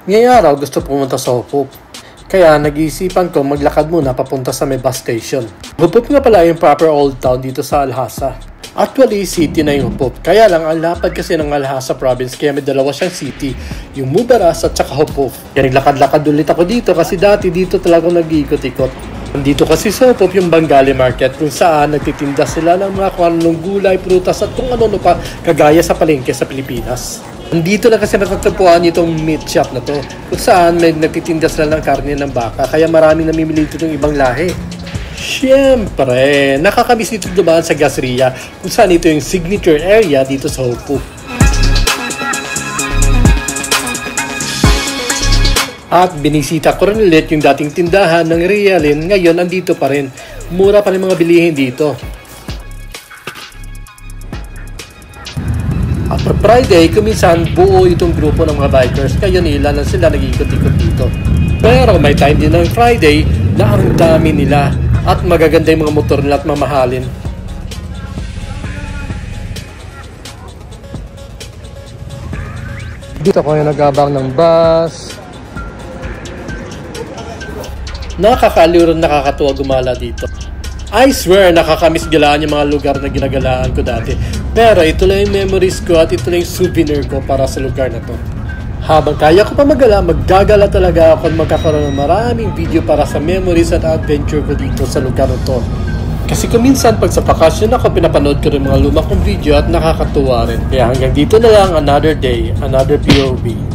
Ngayong araw gusto pumunta sa Hopop. Kaya nag-iisipan ko maglakad muna papunta sa may bus station. Hopop nga pala yung proper old town dito sa Alhasa. Actually, city na yung Hopop. Kaya lang, ang lapad kasi ng Alhasa province kaya may dalawa siyang city. Yung Mubaras at saka Hopop. Kaya naglakad-lakad ulit ako dito kasi dati dito talaga nag-iikot-ikot. Nandito kasi sa Hopop yung Bengali Market kung saan nagtitinda sila ng mga kung anong gulay, prutas at kung ano pa kagaya sa palengke sa Pilipinas. Nandito na kasi natatagpuan itong meat shop na to kung saan may nagtitinda sila ng karne ng baka kaya maraming namimili dito ng ibang lahi. Siyempre, nakakamiss dito dumaan sa Gasria kung saan ito yung signature area dito sa Hopop. At binisita ko rin ulit yung dating tindahan ng Realin, ngayon andito pa rin. Mura pa rin mga bilihin dito. At per Friday, kuminsan buo itong grupo ng mga bikers, kaya ilan lang sila nag-ikot-ikot dito. Pero may time din ng Friday na ang dami nila at magaganda yung mga motor nila at mamahalin. Dito ako yung nag-abang ng bus. Nakakaaliw rin, nakakatuwa gumala dito. I swear, nakakamiss galaan yung mga lugar na ginagalaan ko dati. Pero ito lang yung memories ko at ito lang yung souvenir ko para sa lugar na to. Habang kaya ko pa maggagala talaga ako at magkakaroon ng maraming video para sa memories at adventure ko dito sa lugar na to. Kasi kuminsan pag sa bakasyon ako, pinapanood ko rin mga lumang kong video at nakakatuwa rin. Kaya hanggang dito na lang, another day, another POV.